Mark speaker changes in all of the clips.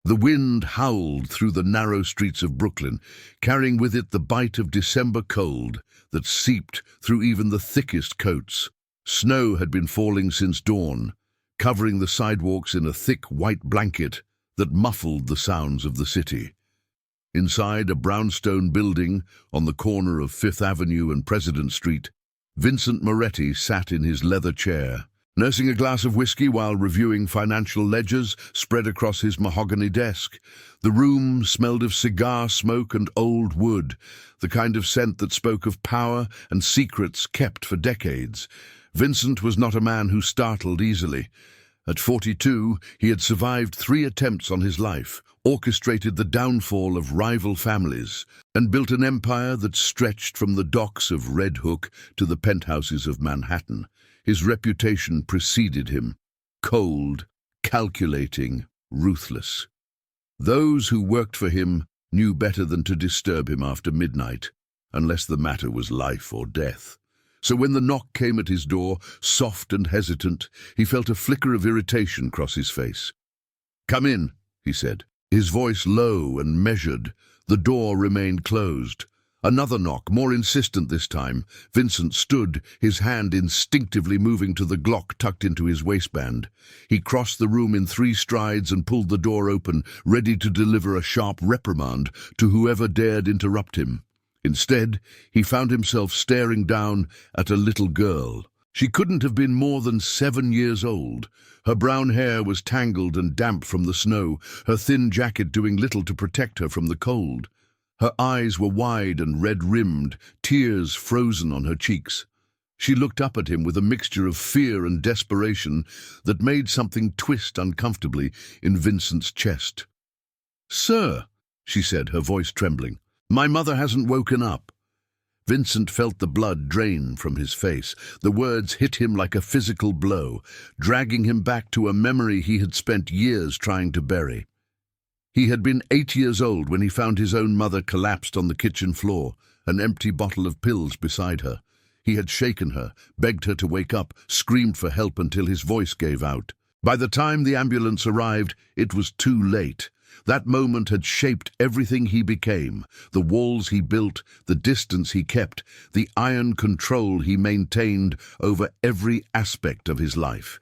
Speaker 1: The wind howled through the narrow streets of Brooklyn, carrying with it the bite of December cold that seeped through even the thickest coats. Snow had been falling since dawn, covering the sidewalks in a thick white blanket that muffled the sounds of the city. Inside a brownstone building on the corner of Fifth Avenue and President Street, Vincent Moretti sat in his leather chair, nursing a glass of whiskey while reviewing financial ledgers spread across his mahogany desk. The room smelled of cigar smoke and old wood, the kind of scent that spoke of power and secrets kept for decades. Vincent was not a man who startled easily. At 42, he had survived 3 attempts on his life, orchestrated the downfall of rival families, and built an empire that stretched from the docks of Red Hook to the penthouses of Manhattan. His reputation preceded him: cold, calculating, ruthless. Those who worked for him knew better than to disturb him after midnight, unless the matter was life or death. So when the knock came at his door, soft and hesitant, he felt a flicker of irritation cross his face. "Come in," he said, his voice low and measured. The door remained closed. Another knock, more insistent this time. Vincent stood, his hand instinctively moving to the Glock tucked into his waistband. He crossed the room in 3 strides and pulled the door open, ready to deliver a sharp reprimand to whoever dared interrupt him. Instead, he found himself staring down at a little girl. She couldn't have been more than 7 years old. Her brown hair was tangled and damp from the snow, her thin jacket doing little to protect her from the cold. Her eyes were wide and red-rimmed, tears frozen on her cheeks. She looked up at him with a mixture of fear and desperation that made something twist uncomfortably in Vincent's chest. "Sir," she said, her voice trembling, "my mother hasn't woken up." Vincent felt the blood drain from his face. The words hit him like a physical blow, dragging him back to a memory he had spent years trying to bury. He had been 8 years old when he found his own mother collapsed on the kitchen floor, an empty bottle of pills beside her. He had shaken her, begged her to wake up, screamed for help until his voice gave out. By the time the ambulance arrived, it was too late. That moment had shaped everything he became: the walls he built, the distance he kept, the iron control he maintained over every aspect of his life.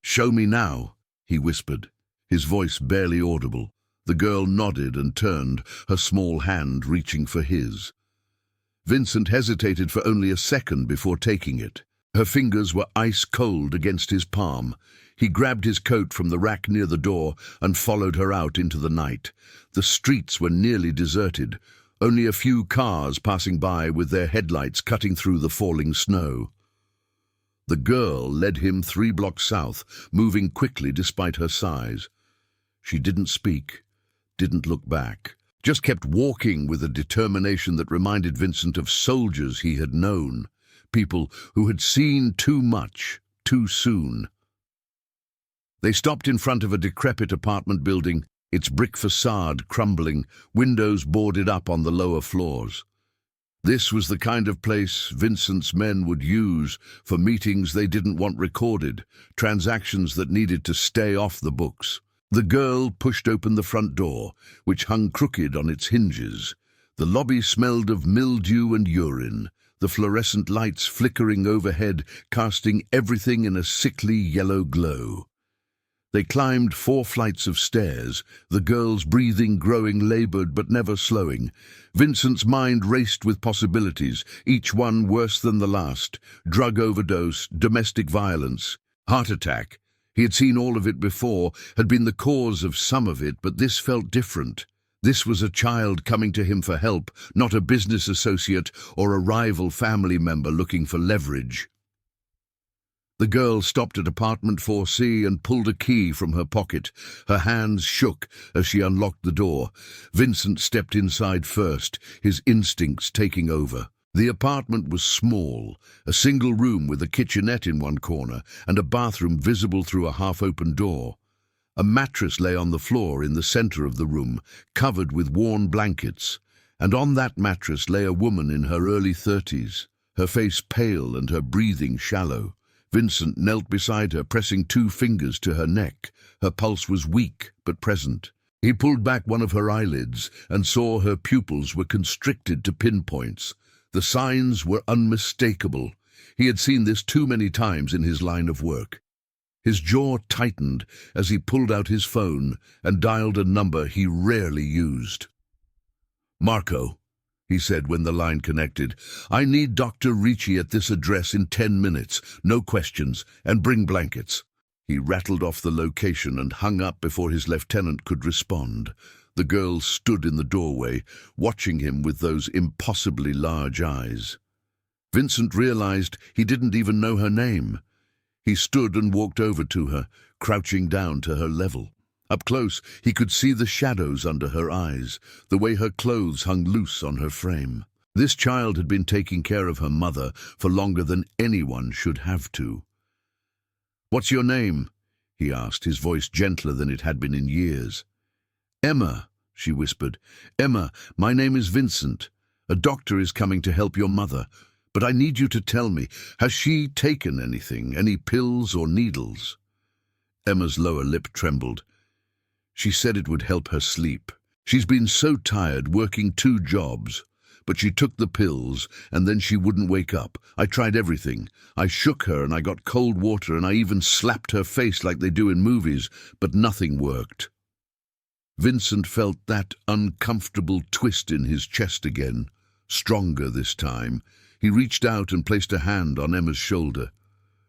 Speaker 1: "Show me now," he whispered, his voice barely audible. The girl nodded and turned, her small hand reaching for his. Vincent hesitated for only a second before taking it. Her fingers were ice cold against his palm. He grabbed his coat from the rack near the door and followed her out into the night. The streets were nearly deserted, only a few cars passing by with their headlights cutting through the falling snow. The girl led him 3 blocks south, moving quickly despite her size. She didn't speak, didn't look back, just kept walking with a determination that reminded Vincent of soldiers he had known, people who had seen too much, too soon. They stopped in front of a decrepit apartment building, its brick facade crumbling, windows boarded up on the lower floors. This was the kind of place Vincent's men would use for meetings they didn't want recorded, transactions that needed to stay off the books. The girl pushed open the front door, which hung crooked on its hinges. The lobby smelled of mildew and urine, the fluorescent lights flickering overhead, casting everything in a sickly yellow glow. They climbed 4 flights of stairs, the girl's breathing growing labored but never slowing. Vincent's mind raced with possibilities, each one worse than the last: drug overdose, domestic violence, heart attack. He had seen all of it before, had been the cause of some of it, but this felt different. This was a child coming to him for help, not a business associate or a rival family member looking for leverage. The girl stopped at apartment 4C and pulled a key from her pocket. Her hands shook as she unlocked the door. Vincent stepped inside first, his instincts taking over. The apartment was small, a single room with a kitchenette in one corner and a bathroom visible through a half-open door. A mattress lay on the floor in the center of the room, covered with worn blankets, and on that mattress lay a woman in her early 30s, her face pale and her breathing shallow. Vincent knelt beside her, pressing 2 fingers to her neck. Her pulse was weak but present. He pulled back one of her eyelids and saw her pupils were constricted to pinpoints. The signs were unmistakable. He had seen this too many times in his line of work. His jaw tightened as he pulled out his phone and dialed a number he rarely used. "Marco," he said when the line connected, "I need Dr. Ricci at this address in 10 minutes. No questions, and bring blankets." He rattled off the location and hung up before his lieutenant could respond. The girl stood in the doorway, watching him with those impossibly large eyes. Vincent realized he didn't even know her name. He stood and walked over to her, crouching down to her level. Up close, he could see the shadows under her eyes, the way her clothes hung loose on her frame. This child had been taking care of her mother for longer than anyone should have to. "What's your name?" he asked, his voice gentler than it had been in years. "Emma," she whispered. "Emma, my name is Vincent. A doctor is coming to help your mother. But I need you to tell me, has she taken anything, any pills or needles?" Emma's lower lip trembled. "She said it would help her sleep. She's been so tired working 2 jobs. But she took the pills, and then she wouldn't wake up. I tried everything. I shook her, and I got cold water, and I even slapped her face like they do in movies, but nothing worked." Vincent felt that uncomfortable twist in his chest again, stronger this time. He reached out and placed a hand on Emma's shoulder.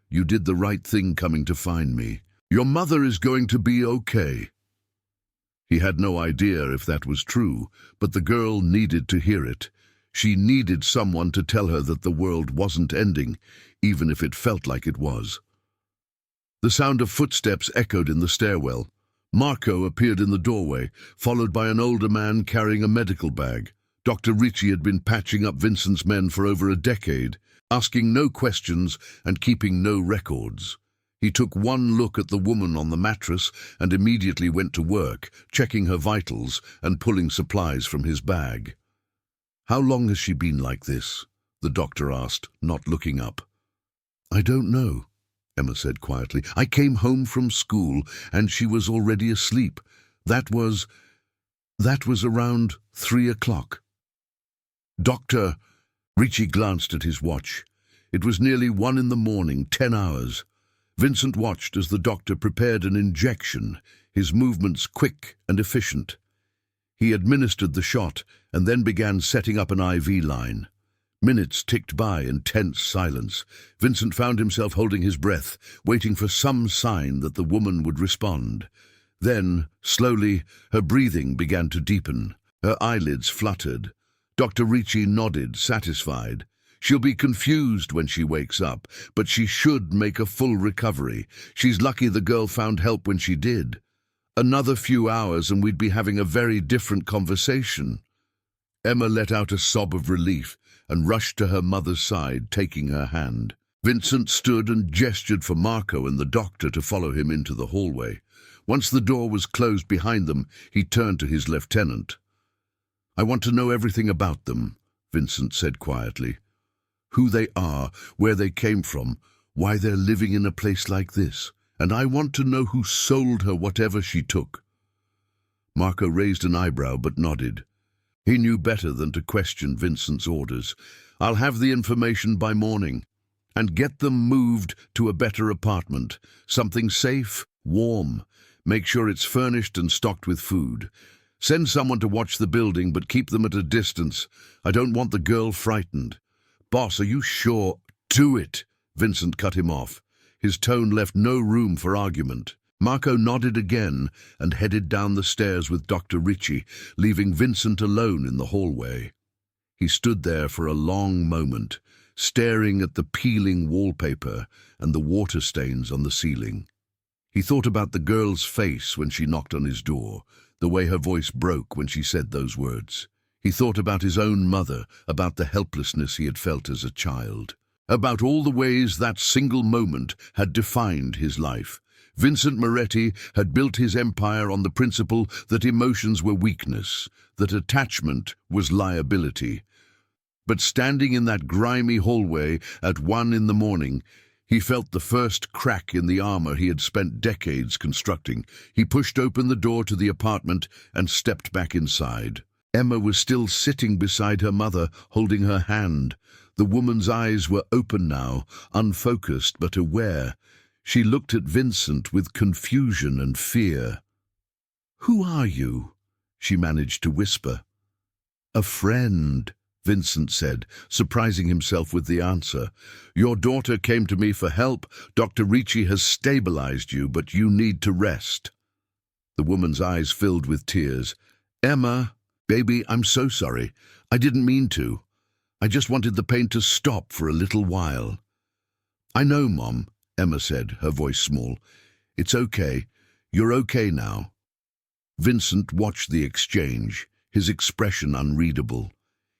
Speaker 1: "You did the right thing coming to find me. Your mother is going to be okay." He had no idea if that was true, but the girl needed to hear it. She needed someone to tell her that the world wasn't ending, even if it felt like it was. The sound of footsteps echoed in the stairwell. Marco appeared in the doorway, followed by an older man carrying a medical bag. Dr. Ricci had been patching up Vincent's men for over a decade, asking no questions and keeping no records. He took one look at the woman on the mattress and immediately went to work, checking her vitals and pulling supplies from his bag. "How long has she been like this?" the doctor asked, not looking up. "I don't know," Emma said quietly. "I came home from school and she was already asleep. That was around 3 o'clock. "Doctor," Ricci glanced at his watch. It was nearly 1 in the morning, 10 hours. Vincent watched as the doctor prepared an injection, his movements quick and efficient. He administered the shot and then began setting up an IV line. Minutes ticked by in tense silence. Vincent found himself holding his breath, waiting for some sign that the woman would respond. Then, slowly, her breathing began to deepen. Her eyelids fluttered. Dr. Ricci nodded, satisfied. "She'll be confused when she wakes up, but she should make a full recovery. She's lucky the girl found help when she did. Another few hours and we'd be having a very different conversation." Emma let out a sob of relief and rushed to her mother's side, taking her hand. Vincent stood and gestured for Marco and the doctor to follow him into the hallway. Once the door was closed behind them, he turned to his lieutenant. "I want to know everything about them," Vincent said quietly. "Who they are, where they came from, why they're living in a place like this. And I want to know who sold her whatever she took." Marco raised an eyebrow but nodded. He knew better than to question Vincent's orders. "I'll have the information by morning. And get them moved to a better apartment. Something safe, warm. Make sure it's furnished and stocked with food. Send someone to watch the building, but keep them at a distance. I don't want the girl frightened." "Boss, are you sure?" "Do it," Vincent cut him off. His tone left no room for argument. Marco nodded again and headed down the stairs with Dr. Ricci, leaving Vincent alone in the hallway. He stood there for a long moment, staring at the peeling wallpaper and the water stains on the ceiling. He thought about the girl's face when she knocked on his door, the way her voice broke when she said those words. He thought about his own mother, about the helplessness he had felt as a child, about all the ways that single moment had defined his life. Vincent Moretti had built his empire on the principle that emotions were weakness, that attachment was liability. But standing in that grimy hallway at 1 in the morning, He felt the first crack in the armor he had spent decades constructing. He pushed open the door to the apartment and stepped back inside. Emma was still sitting beside her mother, holding her hand. The woman's eyes were open now, unfocused but aware. She looked at Vincent with confusion and fear. "Who are you?" she managed to whisper. "A friend," Vincent said, surprising himself with the answer. "Your daughter came to me for help. Dr. Ricci has stabilized you, but you need to rest." The woman's eyes filled with tears. "Emma, baby, I'm so sorry. I didn't mean to. I just wanted the pain to stop for a little while." "I know, Mom," Emma said, her voice small. "It's okay. You're okay now." Vincent watched the exchange, his expression unreadable.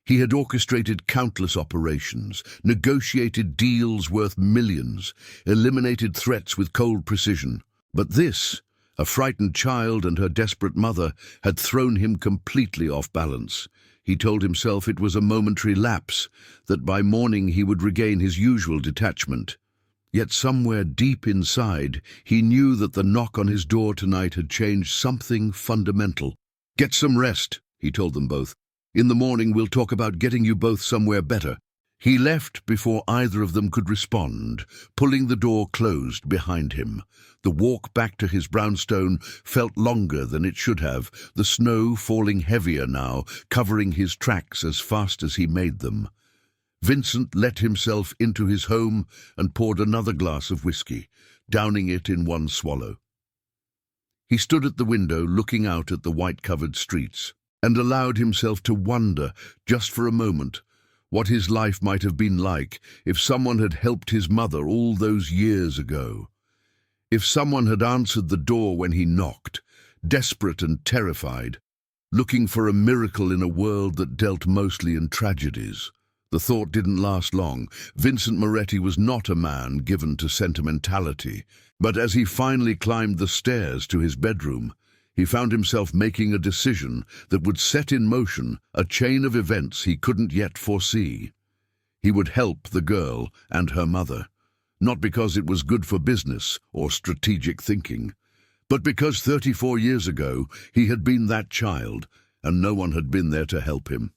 Speaker 1: He had orchestrated countless operations, negotiated deals worth millions, eliminated threats with cold precision. But this, a frightened child and her desperate mother, had thrown him completely off balance. He told himself it was a momentary lapse, that by morning he would regain his usual detachment. Yet somewhere deep inside, he knew that the knock on his door tonight had changed something fundamental. "Get some rest," he told them both. "In the morning we'll talk about getting you both somewhere better." He left before either of them could respond, pulling the door closed behind him. The walk back to his brownstone felt longer than it should have, the snow falling heavier now, covering his tracks as fast as he made them. Vincent let himself into his home and poured another glass of whiskey, downing it in one swallow. He stood at the window looking out at the white-covered streets, and allowed himself to wonder, just for a moment, what his life might have been like if someone had helped his mother all those years ago. If someone had answered the door when he knocked, desperate and terrified, looking for a miracle in a world that dealt mostly in tragedies. The thought didn't last long. Vincent Moretti was not a man given to sentimentality, but as he finally climbed the stairs to his bedroom, he found himself making a decision that would set in motion a chain of events he couldn't yet foresee. He would help the girl and her mother, not because it was good for business or strategic thinking, but because 34 years ago he had been that child, and no one had been there to help him.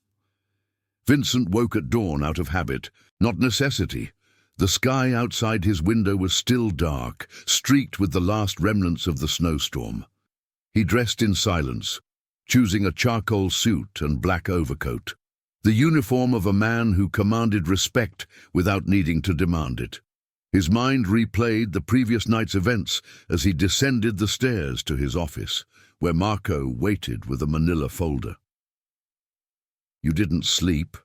Speaker 1: Vincent woke at dawn out of habit, not necessity. The sky outside his window was still dark, streaked with the last remnants of the snowstorm. He dressed in silence, choosing a charcoal suit and black overcoat, the uniform of a man who commanded respect without needing to demand it. His mind replayed the previous night's events as he descended the stairs to his office, where Marco waited with a manila folder. "You didn't sleep,"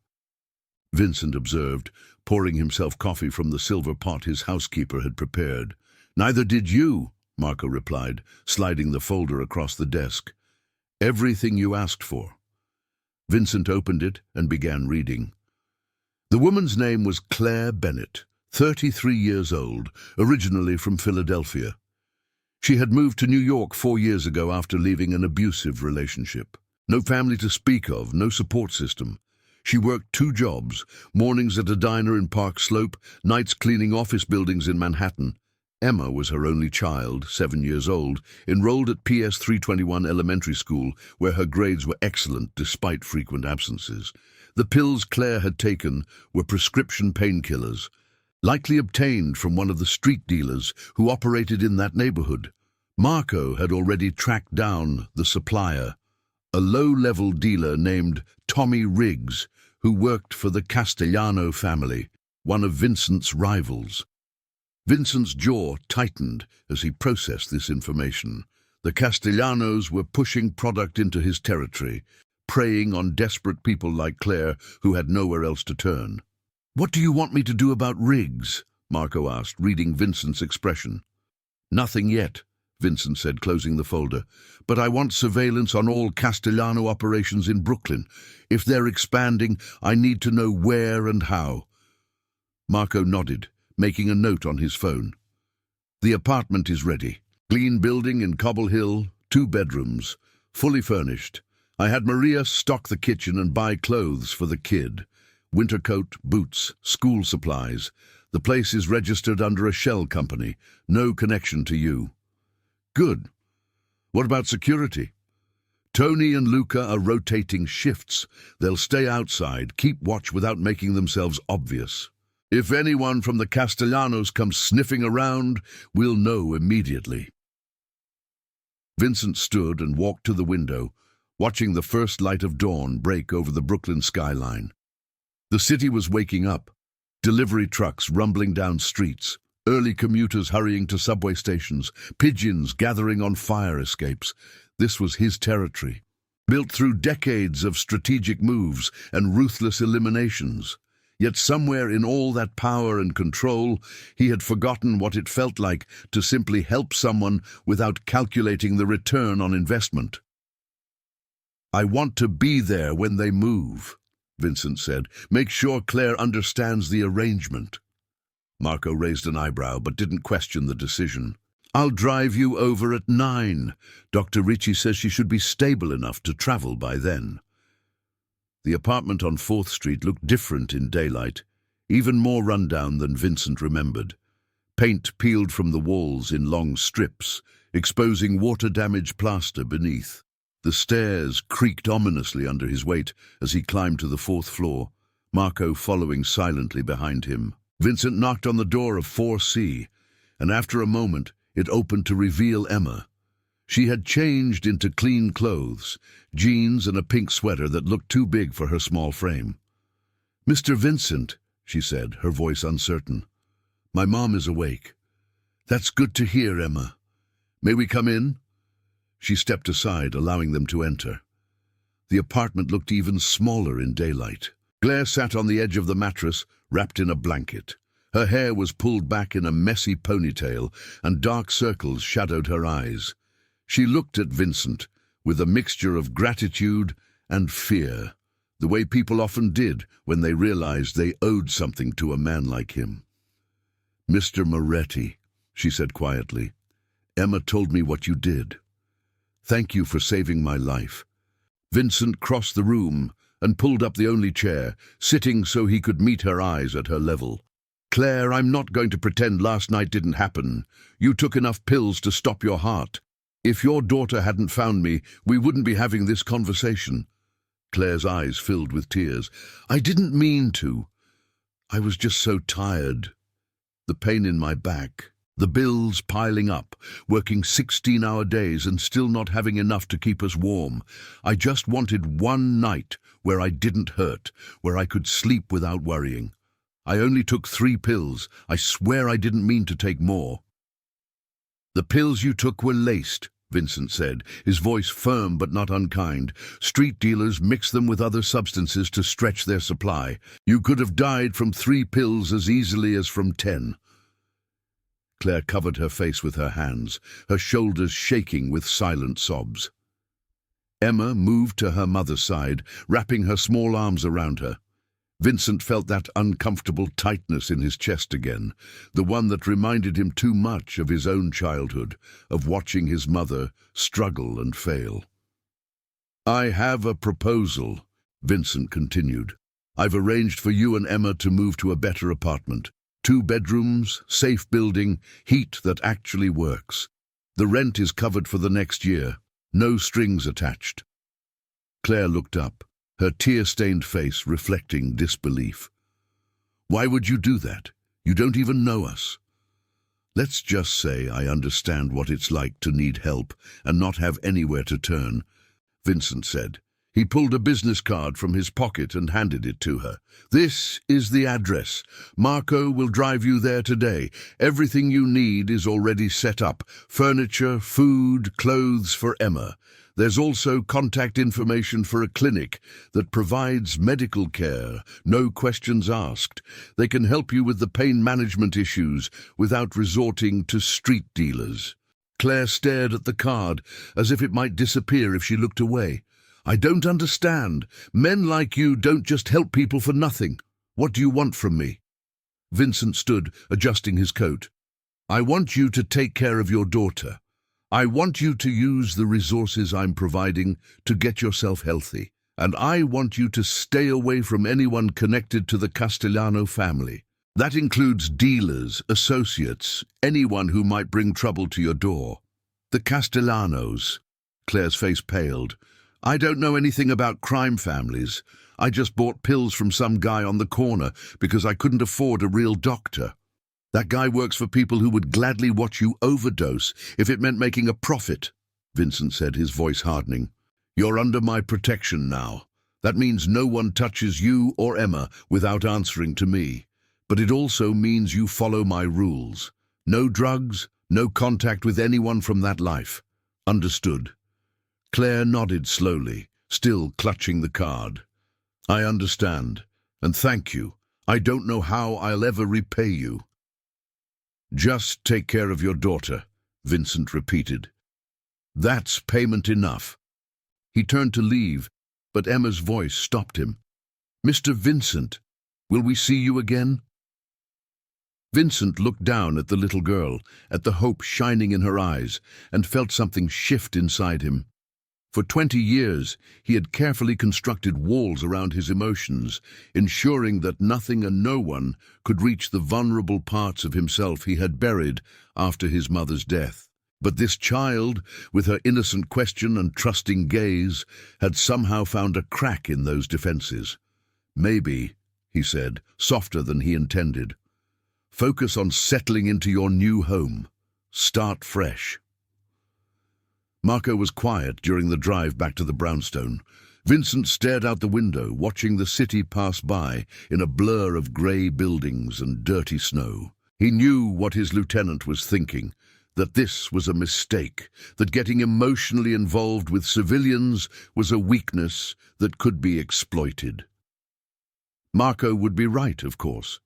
Speaker 1: Vincent observed, pouring himself coffee from the silver pot his housekeeper had prepared. "Neither did you," Marco replied, sliding the folder across the desk. "Everything you asked for." Vincent opened it and began reading. The woman's name was Claire Bennett, 33 years old, originally from Philadelphia. She had moved to New York 4 years ago after leaving an abusive relationship. No family to speak of, no support system. She worked 2 jobs, mornings at a diner in Park Slope, nights cleaning office buildings in Manhattan. Emma was her only child, 7 years old, enrolled at PS 321 Elementary School, where her grades were excellent despite frequent absences. The pills Claire had taken were prescription painkillers, likely obtained from one of the street dealers who operated in that neighborhood. Marco had already tracked down the supplier, a low-level dealer named Tommy Riggs, who worked for the Castellano family, one of Vincent's rivals. Vincent's jaw tightened as he processed this information. The Castellanos were pushing product into his territory, preying on desperate people like Claire who had nowhere else to turn. "What do you want me to do about Riggs?" Marco asked, reading Vincent's expression. "Nothing yet," Vincent said, closing the folder. "But I want surveillance on all Castellano operations in Brooklyn. If they're expanding, I need to know where and how." Marco nodded, making a note on his phone. "The apartment is ready. Clean building in Cobble Hill, 2 bedrooms, fully furnished. I had Maria stock the kitchen and buy clothes for the kid. Winter coat, boots, school supplies. The place is registered under a shell company. No connection to you. Good. What about security? Tony and Luca are rotating shifts. They'll stay outside, keep watch without making themselves obvious. If anyone from the Castellanos comes sniffing around, we'll know immediately. Vincent stood and walked to the window, watching the first light of dawn break over the Brooklyn skyline. The city was waking up. Delivery trucks rumbling down streets, early commuters hurrying to subway stations, pigeons gathering on fire escapes. This was his territory, built through decades of strategic moves and ruthless eliminations. Yet somewhere in all that power and control, he had forgotten what it felt like to simply help someone without calculating the return on investment. "I want to be there when they move," Vincent said. "Make sure Claire understands the arrangement." Marco raised an eyebrow but didn't question the decision. "I'll drive you over at 9. Dr. Ricci says she should be stable enough to travel by then." The apartment on 4th Street looked different in daylight, even more rundown than Vincent remembered. Paint peeled from the walls in long strips, exposing water-damaged plaster beneath. The stairs creaked ominously under his weight as he climbed to the 4th floor, Marco following silently behind him. Vincent knocked on the door of 4C, and after a moment it opened to reveal Emma. She had changed into clean clothes, jeans and a pink sweater that looked too big for her small frame. "Mr. Vincent," she said, her voice uncertain. "My mom is awake." "That's good to hear, Emma. May we come in?" She stepped aside, allowing them to enter. The apartment looked even smaller in daylight. Claire sat on the edge of the mattress, wrapped in a blanket. Her hair was pulled back in a messy ponytail, and dark circles shadowed her eyes. She looked at Vincent with a mixture of gratitude and fear, the way people often did when they realized they owed something to a man like him. "Mr. Moretti," she said quietly, "Emma told me what you did. Thank you for saving my life." Vincent crossed the room and pulled up the only chair, sitting so he could meet her eyes at her level. "Claire, I'm not going to pretend last night didn't happen. You took enough pills to stop your heart. If your daughter hadn't found me, we wouldn't be having this conversation." Claire's eyes filled with tears. "I didn't mean to. I was just so tired. The pain in my back, the bills piling up, working 16-hour days and still not having enough to keep us warm. I just wanted one night where I didn't hurt, where I could sleep without worrying. I only took 3 pills. I swear I didn't mean to take more." "The pills you took were laced," Vincent said, his voice firm but not unkind. "Street dealers mix them with other substances to stretch their supply. You could have died from 3 pills as easily as from 10. Claire covered her face with her hands, her shoulders shaking with silent sobs. Emma moved to her mother's side, wrapping her small arms around her. Vincent felt that uncomfortable tightness in his chest again, the one that reminded him too much of his own childhood, of watching his mother struggle and fail. "I have a proposal," Vincent continued. "I've arranged for you and Emma to move to a better apartment. 2 bedrooms, safe building, heat that actually works. The rent is covered for the next year, no strings attached." Claire looked up, her tear-stained face reflecting disbelief. "Why would you do that? You don't even know us." "Let's just say I understand what it's like to need help and not have anywhere to turn," Vincent said. He pulled a business card from his pocket and handed it to her. "This is the address. Marco will drive you there today. Everything you need is already set up. Furniture, food, clothes for Emma. There's also contact information for a clinic that provides medical care, no questions asked. They can help you with the pain management issues without resorting to street dealers." Claire stared at the card as if it might disappear if she looked away. "I don't understand. Men like you don't just help people for nothing. What do you want from me?" Vincent stood, adjusting his coat. "I want you to take care of your daughter. I want you to use the resources I'm providing to get yourself healthy. And I want you to stay away from anyone connected to the Castellano family. That includes dealers, associates, anyone who might bring trouble to your door. The Castellanos. Claire's face paled. I don't know anything about crime families. I just bought pills from some guy on the corner because I couldn't afford a real doctor. That guy works for people who would gladly watch you overdose if it meant making a profit, Vincent said, his voice hardening. You're under my protection now. That means no one touches you or Emma without answering to me. But it also means you follow my rules. No drugs, no contact with anyone from that life. Understood? Claire nodded slowly, still clutching the card. I understand, and thank you. I don't know how I'll ever repay you. Just take care of your daughter, Vincent repeated. That's payment enough. He turned to leave, but Emma's voice stopped him. Mr. Vincent, will we see you again? Vincent looked down at the little girl, at the hope shining in her eyes, and felt something shift inside him. For 20 years, he had carefully constructed walls around his emotions, ensuring that nothing and no one could reach the vulnerable parts of himself he had buried after his mother's death. But this child, with her innocent question and trusting gaze, had somehow found a crack in those defenses. Maybe, he said, softer than he intended. Focus on settling into your new home. Start fresh. Marco was quiet during the drive back to the brownstone. Vincent stared out the window, watching the city pass by in a blur of grey buildings and dirty snow. He knew what his lieutenant was thinking, that this was a mistake, that getting emotionally involved with civilians was a weakness that could be exploited. Marco would be right, of course.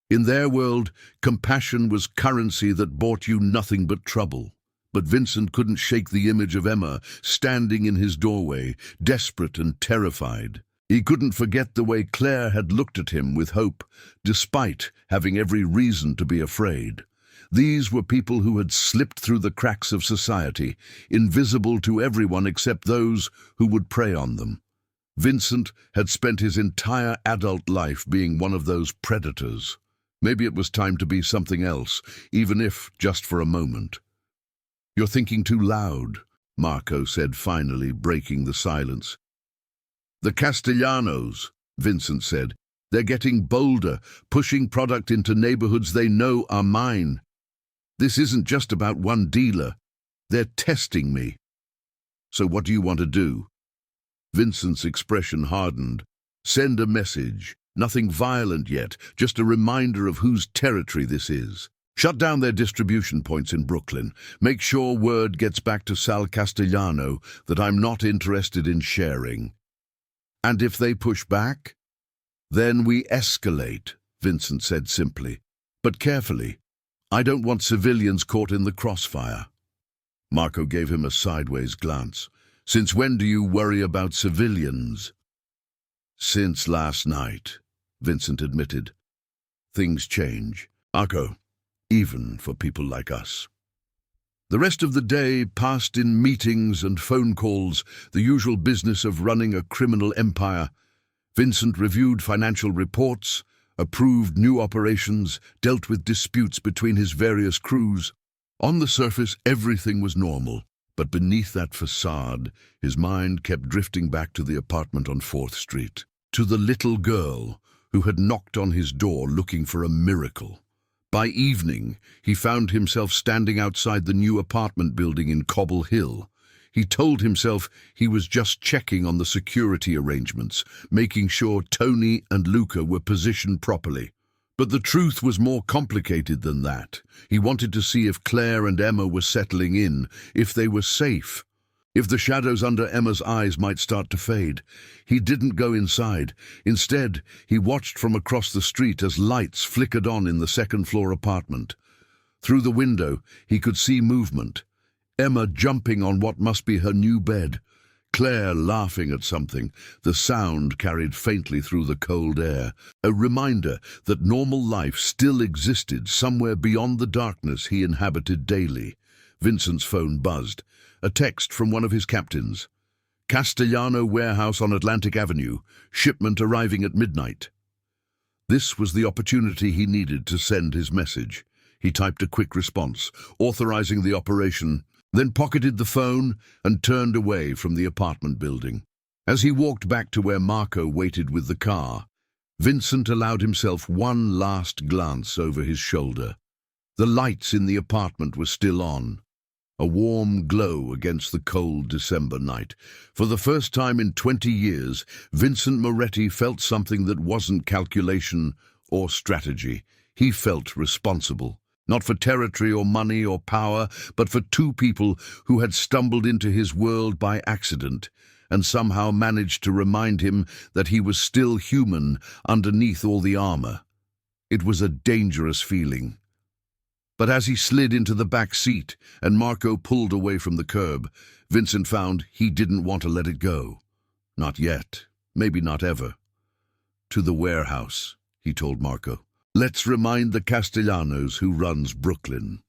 Speaker 1: In their world, compassion was currency that bought you nothing but trouble. But Vincent couldn't shake the image of Emma standing in his doorway, desperate and terrified. He couldn't forget the way Claire had looked at him with hope, despite having every reason to be afraid. These were people who had slipped through the cracks of society, invisible to everyone except those who would prey on them. Vincent had spent his entire adult life being one of those predators. Maybe it was time to be something else, even if just for a moment. You're thinking too loud, Marco said, finally breaking the silence. The Castellanos, Vincent said. They're getting bolder, pushing product into neighborhoods they know are mine. This isn't just about one dealer. They're testing me. So what do you want to do? Vincent's expression hardened. Send a message. Nothing violent yet, just a reminder of whose territory this is. Shut down their distribution points in Brooklyn. Make sure word gets back to Sal Castellano that I'm not interested in sharing. And if they push back? Then we escalate, Vincent said simply. But carefully. I don't want civilians caught in the crossfire. Marco gave him a sideways glance. Since when do you worry about civilians? Since last night, Vincent admitted. Things change, Marco, even for people like us. The rest of the day passed in meetings and phone calls, the usual business of running a criminal empire. Vincent reviewed financial reports, approved new operations, dealt with disputes between his various crews. On the surface, everything was normal, but beneath that facade, his mind kept drifting back to the apartment on 4th Street, to the little girl who had knocked on his door looking for a miracle. By evening, he found himself standing outside the new apartment building in Cobble Hill. He told himself he was just checking on the security arrangements, making sure Tony and Luca were positioned properly. But the truth was more complicated than that. He wanted to see if Claire and Emma were settling in, if they were safe, if the shadows under Emma's eyes might start to fade. He didn't go inside. Instead, he watched from across the street as lights flickered on in the second-floor apartment. Through the window, he could see movement. Emma jumping on what must be her new bed. Claire laughing at something, the sound carried faintly through the cold air, a reminder that normal life still existed somewhere beyond the darkness he inhabited daily. Vincent's phone buzzed. A text from one of his captains. Castellano warehouse on Atlantic Avenue, shipment arriving at midnight. This was the opportunity he needed to send his message. He typed a quick response, authorizing the operation, then pocketed the phone and turned away from the apartment building. As he walked back to where Marco waited with the car, Vincent allowed himself one last glance over his shoulder. The lights in the apartment were still on, a warm glow against the cold December night. For the first time in 20 years, Vincent Moretti felt something that wasn't calculation or strategy. He felt responsible, not for territory or money or power, but for two people who had stumbled into his world by accident and somehow managed to remind him that he was still human underneath all the armor. It was a dangerous feeling. But as he slid into the back seat and Marco pulled away from the curb, Vincent found he didn't want to let it go. Not yet. Maybe not ever. "To the warehouse," he told Marco. "Let's remind the Castellanos who runs Brooklyn."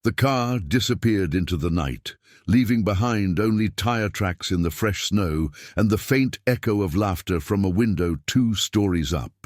Speaker 1: The car disappeared into the night, leaving behind only tire tracks in the fresh snow and the faint echo of laughter from a window 2 stories up.